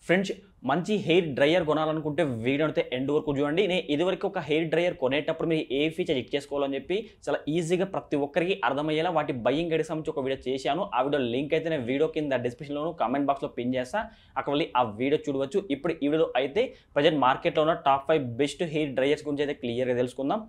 Friends మంచి hair dryer కొనాలనుకుంటే video అయితే end వరకు చూడండి. నేను ఇదివరకు ఒక హెయిర్ డ్రైయర్ కొనేటప్పుడు మీరు ఏ ఫీచర్ చెక్ చేసుకోవాలని చెప్పి చాలా ఈజీగా ప్రతి ఒక్కరికి అర్థమయ్యేలా వాటి బయింగ్ గైడ్ సంబంధించి ఒక వీడియో చేశాను. ఆ వీడియో లింక్ అయితే నేను వీడియో కింద డిస్క్రిప్షన్లోను కామెంట్ బాక్స్లో పిన్ చేస్తా, అక్కడ వెళ్ళి ఆ వీడియో చూడవచ్చు. ఇప్పుడు ఈ వీడియో అయితే ప్రజెంట్ మార్కెట్లో ఉన్న టాప్ 5 బెస్ట్ హెయిర్ డ్రైయర్స్ గురించి అయితే క్లియర్గా తెలుసుకుందాం.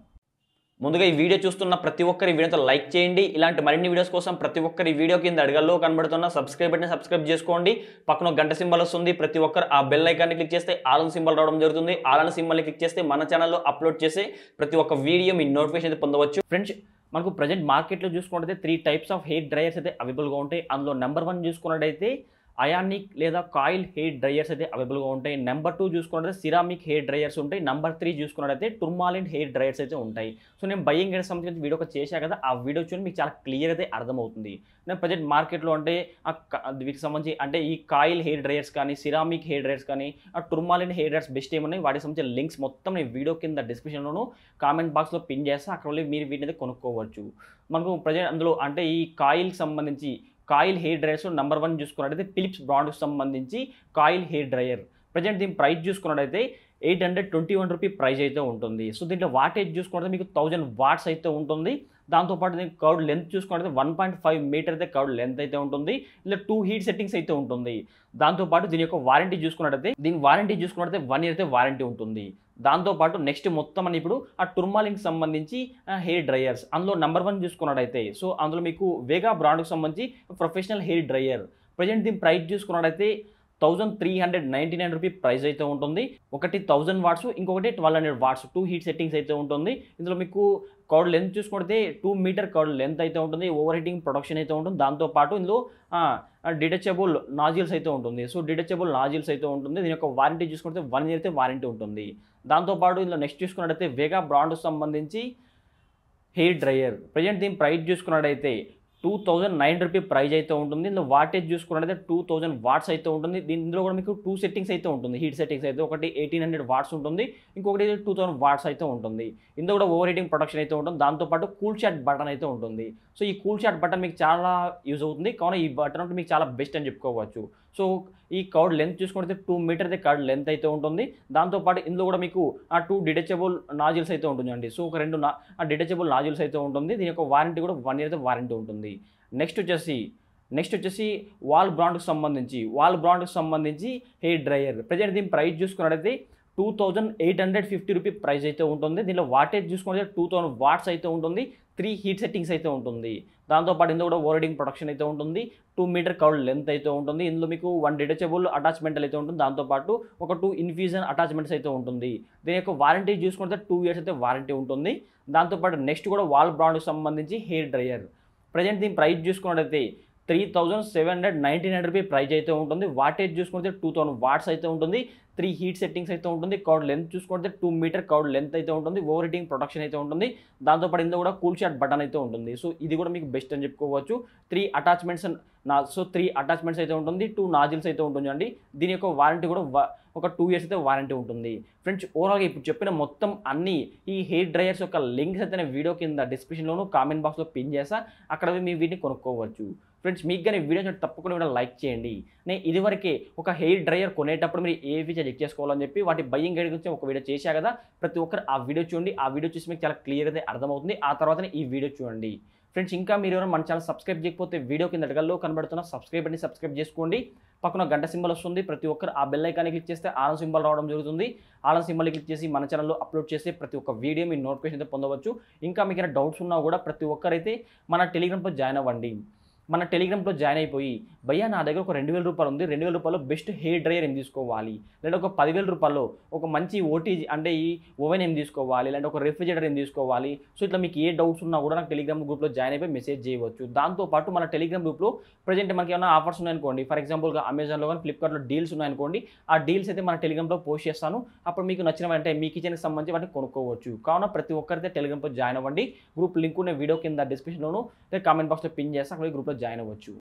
ముందుగా ఈ వీడియో చూస్తున్న ప్రతి ఒక్కరి వీడియోతో లైక్ చేయండి. ఇలాంటి మరిన్ని వీడియోస్ కోసం ప్రతి ఒక్కరి వీడియో కింద అడగల్లో కనబడుతున్న సబ్స్క్రైబ్ బటన్ సబ్స్క్రైబ్ చేసుకోండి. పక్కన గంట సింబల్ వస్తుంది, ప్రతి ఒక్కరు ఆ బెల్ ఐకాన్ని క్లిక్ చేస్తే ఆల్ సింబల్ రావడం జరుగుతుంది. ఆల్ సింబల్ని క్లిక్ చేస్తే మన ఛానల్లో అప్లోడ్ చేసే ప్రతి ఒక్క వీడియో మీ నోటిఫికేషన్ అయితే పొందవచ్చు. ఫ్రెండ్స్ మనకు ప్రజెంట్ మార్కెట్లో చూసుకున్నట్టయితే 3 టైప్స్ ఆఫ్ హెయిర్ డ్రైయర్స్ అయితే అవైలబుల్గా ఉంటాయి. అందులో నెంబర్ 1 చూసుకున్నట్టయితే అయానిక్ లేదా కాయిల్ హెయిర్ డ్రైయర్స్ అయితే అవైలబుల్గా ఉంటాయి. నెంబర్ 2 చూసుకున్నట్లయితే సిరామిక్ హెయిర్ డ్రైయర్స్ ఉంటాయి. నెంబర్ 3 చూసుకున్నట్లయితే టూర్మాలిన్ హెయిర్ డ్రైయర్స్ అయితే ఉంటాయి. సో నేను బయింగ్ గైడ్ సంబంధించిన వీడియో ఒక చేశా కదా, ఆ వీడియో చూడండి, మీకు చాలా క్లియర్ అయితే అర్థమవుతుంది. నేను ప్రజెంట్ మార్కెట్లో అంటే వీటికి సంబంధించి అంటే ఈ కాయిల్ హెయిర్ డ్రైయర్స్ కానీ, సిరామిక్ హెయిర్ డ్రైయర్స్ కానీ, ఆ టూర్మాలిన్ హెయిర్ డ్రైయర్స్ బెస్ట్ ఏమున్నాయి, వాటికి సంబంధించిన లింక్స్ మొత్తం నేను వీడియో కింద డిస్క్రిప్షన్లోను కామెంట్ బాక్స్లో పిన్ చేస్తా, అక్కడ వెళ్ళి మీరు వీటిని అయితే కొనుక్కోవచ్చు. మనకు ప్రజెంట్ అందులో అంటే ఈ కాయిల్కి సంబంధించి కాయిల్ హెయిర్ డ్రైయర్స్ నెంబర్ 1 చూసుకున్నట్టయితే ఫిలిప్స్ బ్రాండ్కి సంబంధించి కాయిల్ హెయిర్ డ్రైయర్. ప్రజెంట్ దీని ప్రైస్ చూసుకున్నట్టయితే 821 రూపీ ప్రైస్ అయితే ఉంటుంది. సో దీంట్లో వాటేజ్ చూసుకుంటే మీకు 1000 వాట్స్ అయితే ఉంటుంది. దాంతోపాటు దీనికి కర్వ్ లెంత్ చూసుకుంటే 1.5 మీటర్ అయితే కర్వ్ లెంత్ అయితే ఉంటుంది. ఇలా 2 హీట్ సెట్టింగ్స్ అయితే ఉంటుంది. దాంతోపాటు దీని యొక్క వారంటీ చూసుకున్నట్టయితే 1 ఇయర్ అయితే వారంటీ ఉంటుంది. దాంతోపాటు నెక్స్ట్ మొత్తం అని ఇప్పుడు ఆ టూర్మాలిన్కి సంబంధించి హెయిర్ డ్రైయర్స్ అందులో నెంబర్ 1 చూసుకున్నట్టయితే సో అందులో మీకు వేగా బ్రాండ్కి సంబంధించి ప్రొఫెషనల్ హెయిర్ డ్రైయర్. ప్రజెంట్ దీని ప్రైస్ చూసుకున్నట్టయితే 1399 రూపీ ప్రైస్ అయితే ఉంటుంది. ఒకటి 1000 వాట్స్, ఇంకొకటి 1200 వాట్స్, 2 హీట్ సెట్టింగ్స్ అయితే ఉంటుంది. ఇందులో మీకు కర్వ్ లెంత్ చూసుకుంటే 2 మీటర్ కర్వ్ లెంత్ అయితే ఉంటుంది. ఓవర్ హీటింగ్ ప్రొడక్షన్ అయితే ఉంటుంది. దాంతోపాటు ఇందులో డిటచబుల్ నాజిల్స్ అయితే ఉంటుంది. సో డిటచబుల్ నాజిల్స్ అయితే ఉంటుంది. దీని యొక్క వారంటీ చూసుకుంటే 1 ఇయర్ అయితే వారంటీ ఉంటుంది. దాంతోపాటు ఇందులో నెక్స్ట్ చూసుకున్నట్టయితే వేగా బ్రాండ్కి సంబంధించి హెయిర్ డ్రైయర్. ప్రజెంట్ దీని ప్రైస్ చూసుకున్నట్టయితే 2009 రూపీ ప్రైస్ అయితే ఉంటుంది. ఇందులో వాటేజ్ చూసుకున్నట్టయితే 2000 వాట్స్ అయితే ఉంటుంది. ఇందులో కూడా మీకు 2 సెట్టింగ్స్ అయితే ఉంటుంది. హీట్ సెట్టింగ్స్ అయితే ఒకటి 1800 వాట్స్ ఉంటుంది, ఇంకొకటి 2000 వాట్స్ అయితే ఉంటుంది. ఇందులో కూడా ఓవర్ హీటింగ్ ప్రొడక్షన్ అయితే ఉంటుంది. దాంతోపాటు కూల్ షాట్ బటన్ అయితే ఉంటుంది. సో ఈ కూల్ షాట్ బటన్ మీకు చాలా యూజ్ అవుతుంది, కావున ఈ బటన్ అంటే మీకు చాలా బెస్ట్ అని చెప్పుకోవచ్చు. సో ఈ కర్వ్ లెంత్ చూసుకుంటే 2 మీటర్ అయితే కర్వ్ లెంత్ అయితే ఉంటుంది. దాంతోపాటు ఇందులో కూడా మీకు 2 డిటచబుల్ నాజిల్స్ అయితే ఉంటుందండి. సో ఒక 2 డిటచబుల్ నాజిల్స్ అయితే ఉంటుంది. దీని యొక్క వారంటీ కూడా 1 ఇయర్ అయితే వారంటీ ఉంటుంది. నెక్స్ట్ వచ్చేసి వాల్ బ్రాండ్కి సంబంధించి హెయిర్ డ్రైయర్. ప్రజెంట్ దీని ప్రైస్ చూసుకున్నట్టయితే 2850 రూపీ ప్రైస్ అయితే ఉంటుంది. దీనిలో వాటేజ్ చూసుకుంటే 2000 వాట్స్ అయితే ఉంటుంది. 3 హీట్ సెట్టింగ్స్ అయితే ఉంటుంది. దాంతోపాటు ఇందులో కూడా ఓవర్ హీటింగ్ ప్రొడక్షన్ అయితే ఉంటుంది. 2 మీటర్ కర్వ్ లెంత్ అయితే ఉంటుంది. ఇందులో మీకు 1 డిటచబుల్ అటాచ్మెంట్ అయితే ఉంటుంది. దాంతోపాటు ఒక 2 ఇన్ఫ్యూజన్ అటాచ్మెంట్స్ అయితే ఉంటుంది. దీని యొక్క వారంటీ చూసుకుంటే 2 ఇయర్స్ అయితే వారంటీ ఉంటుంది. దాంతోపాటు నెక్స్ట్ కూడా వాల్ బ్రాండ్కి సంబంధించి హెయిర్ డ్రైయర్. ప్రజెంట్ దీని ప్రైస్ చూసుకున్నట్టయితే 3799 రూపీ ప్రైస్ అయితే ఉంటుంది. వాటేజ్ చూసుకుంటే 2000 వాట్స్ అయితే ఉంటుంది. 3 హీట్ సెట్టింగ్స్ అయితే ఉంటుంది. కర్వ్ లెంత్ చూసుకుంటే 2 మీటర్ కర్వ్ లెంత్ అయితే ఉంటుంది. ఓవర్ హీటింగ్ ప్రొడక్షన్ అయితే ఉంటుంది. దాంతోపాటు ఇందులో కూడా కూల్ షాట్ బటన్ అయితే ఉంటుంది. సో ఇది కూడా మీకు బెస్ట్ అని చెప్పుకోవచ్చు. 3 అటాచ్మెంట్స్ అయితే ఉంటుంది. 2 నాజిల్స్ అయితే ఉంటుంది అండి. దీని యొక్క వారంటీ కూడా ఒక 2 ఇయర్స్ అయితే వారంటీ ఉంటుంది. ఫ్రెండ్స్ ఓవరాల్గా ఇప్పుడు చెప్పిన మొత్తం అన్ని ఈ హెయిర్ డ్రైయర్స్ యొక్క లింక్స్ అయితే నేను వీడియో కింద డిస్క్రిప్షన్లోను కామెంట్ బాక్స్లో పిన్ చేస్తా, అక్కడ మీ వీటిని కొనుక్కోవచ్చు. ఫ్రెండ్స్ మీకు కానీ వీడియో తప్పకుండా లైక్ చేయండి. నేను ఇదివరకే ఒక హెయిర్ డ్రైయర్ కొనేటప్పుడు మీరు ఏ ఫీచర్ చెక్ చేసుకోవాలని చెప్పి వాటి బయింగ్ గైడ్ గురించి ఒక వీడియో చేశా కదా, ప్రతి ఒక్కరు ఆ వీడియో చూడండి. ఆ వీడియో చూసి మీకు చాలా క్లియర్ అయితే అర్థమవుతుంది. ఆ తర్వాతనే ఈ వీడియో చూడండి. ఫ్రెండ్స్ ఇంకా మీరు ఎవరైనా మన ఛానల్ సబ్స్క్రైబ్ చేయకపోతే వీడియో కింద అడగల్లో కనబడుతున్న సబ్స్క్రైబ్ చేసుకోండి. పక్కన గంట సింబల్ వస్తుంది. ప్రతి ఒక్కరు ఆ బెల్ ఐకాన్ని క్లిక్ చేస్తే ఆల్ సింబల్ రావడం జరుగుతుంది. ఆల్ సింబల్ని క్లిక్ చేసి మన ఛానల్లో అప్లోడ్ చేసి ప్రతి ఒక్క వీడియో మీ నోటిఫికేషన్ అయితే పొందవచ్చు. ఇంకా మీకు ఏమైనా డౌట్స్ ఉన్నా కూడా ప్రతి ఒక్కరైతే మన టెలిగ్రామ్లో జాయిన్ అవ్వండి. మన టెలిగ్రామ్లో జాయిన్ అయిపోయి భయ్యా నా దగ్గర ఒక 2000 రూపాయలు ఉంది, 2000 రూపాయలు బెస్ట్ హెయిర్ డ్రైయర్ ఏం తీసుకోవాలి, లేదా ఒక 10,000 రూపాయలు ఒక మంచి ఓటీజీ అంటే ఈ ఓవెన్ ఏం తీసుకోవాలి, లేదంటే ఒక రెఫ్రిజిరేటర్ ఏం తీసుకోవాలి. సో ఇట్లా మీకు ఏ డౌట్స్ ఉన్నా కూడా నాకు టెలిగ్రామ్ గ్రూప్లో జాయిన్ అయిపోయి మెసేజ్ చేయవచ్చు. దాంతోపాటు మన టెలిగ్రామ్ గ్రూప్లో ప్రజెంట్ మనకి ఏమైనా ఆఫర్స్ ఉన్నాయనుకోండి, ఫర్ ఎగ్జాంపుల్గా అమెజాన్లో కానీ ఫ్లిప్కార్ట్లో డీల్స్ ఉన్నాయనుకోండి, ఆ డీల్స్ అయితే మన టెలిగ్రామ్లో పోస్ట్ చేస్తాను. అప్పుడు మీకు నచ్చిన అంటే మీ కిచెన్కి సంబంధించి వాటిని కొనుక్కోవచ్చు. కావున ప్రతి ఒక్కరైతే టెలిగ్రామ్లో జాయిన్ అవ్వండి. గ్రూప్ లింక్ ఉన్న వీడియో కింద డిస్క్రిప్షన్లోను కామెంట్ బాక్స్లో పిన్ చేస్తాను, అక్కడ గ్రూప్లో జాయిన్ అవ్వచ్చు.